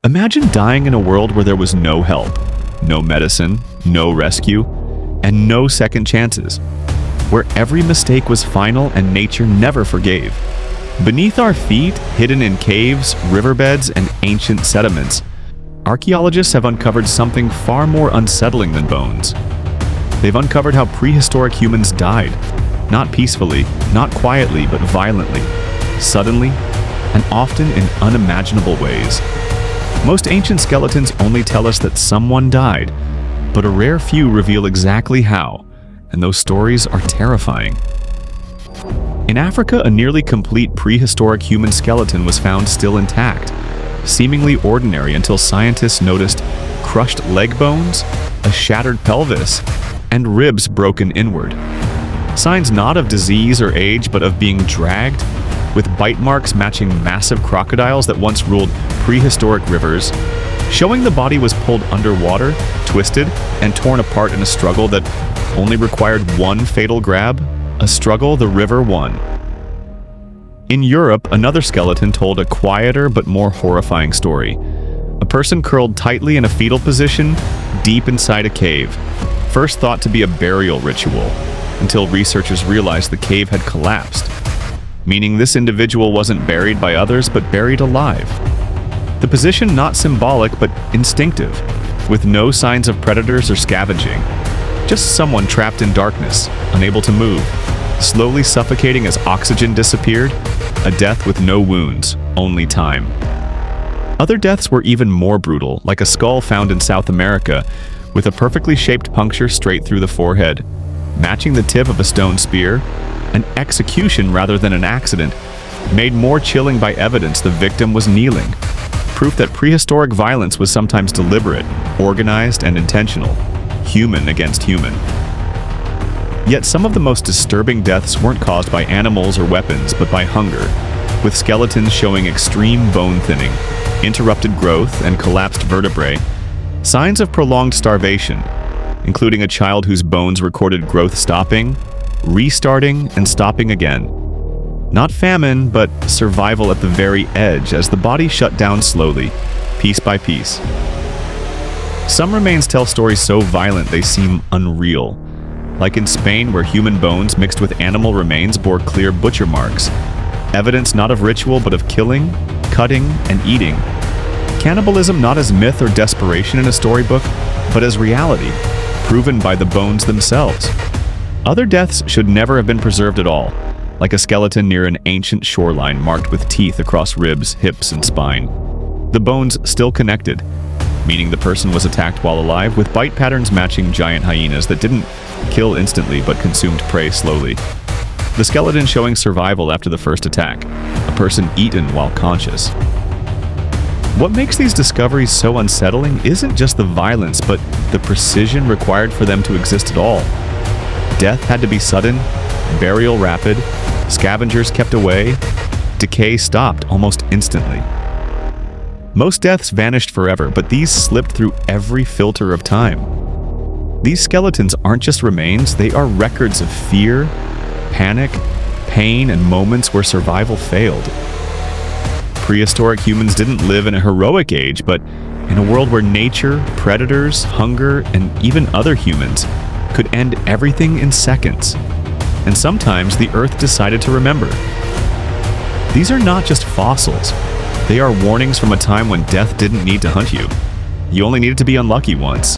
Imagine dying in a world where there was no help, no medicine, no rescue, and no second chances, where every mistake was final and nature never forgave. Beneath our feet, hidden in caves, riverbeds, and ancient sediments, archaeologists have uncovered something far more unsettling than bones. They've uncovered how prehistoric humans died, not peacefully, not quietly, but violently, suddenly, and often in unimaginable ways. Most ancient skeletons only tell us that someone died, but a rare few reveal exactly how, and those stories are terrifying. In Africa, a nearly complete prehistoric human skeleton was found still intact, seemingly ordinary until scientists noticed crushed leg bones, a shattered pelvis, and ribs broken inward. Signs not of disease or age, but of being dragged, with bite marks matching massive crocodiles that once ruled prehistoric rivers, showing the body was pulled underwater, twisted, and torn apart in a struggle that only required one fatal grab, a struggle the river won. In Europe, another skeleton told a quieter but more horrifying story. A person curled tightly in a fetal position, deep inside a cave, first thought to be a burial ritual, until researchers realized the cave had collapsed, meaning this individual wasn't buried by others but buried alive. The position not symbolic but instinctive, with no signs of predators or scavenging. Just someone trapped in darkness, unable to move, slowly suffocating as oxygen disappeared, a death with no wounds, only time. Other deaths were even more brutal, like a skull found in South America, with a perfectly shaped puncture straight through the forehead, matching the tip of a stone spear, an execution rather than an accident, made more chilling by evidence the victim was kneeling, proof that prehistoric violence was sometimes deliberate, organized, and intentional, human against human. Yet some of the most disturbing deaths weren't caused by animals or weapons, but by hunger, with skeletons showing extreme bone thinning, interrupted growth, and collapsed vertebrae, signs of prolonged starvation, including a child whose bones recorded growth stopping, restarting, and stopping again. Not famine, but survival at the very edge as the body shut down slowly, piece by piece. Some remains tell stories so violent they seem unreal, like in Spain where human bones mixed with animal remains bore clear butcher marks, evidence not of ritual but of killing, cutting, and eating. Cannibalism not as myth or desperation in a storybook, but as reality, proven by the bones themselves. Other deaths should never have been preserved at all, like a skeleton near an ancient shoreline marked with teeth across ribs, hips, and spine. The bones still connected, meaning the person was attacked while alive, with bite patterns matching giant hyenas that didn't kill instantly but consumed prey slowly. The skeleton showing survival after the first attack, a person eaten while conscious. What makes these discoveries so unsettling isn't just the violence, but the precision required for them to exist at all. Death had to be sudden, burial rapid, scavengers kept away, decay stopped almost instantly. Most deaths vanished forever, but these slipped through every filter of time. These skeletons aren't just remains, they are records of fear, panic, pain, and moments where survival failed. Prehistoric humans didn't live in a heroic age, but in a world where nature, predators, hunger, and even other humans could end everything in seconds. And sometimes the Earth decided to remember. These are not just fossils. They are warnings from a time when death didn't need to hunt you. You only needed to be unlucky once.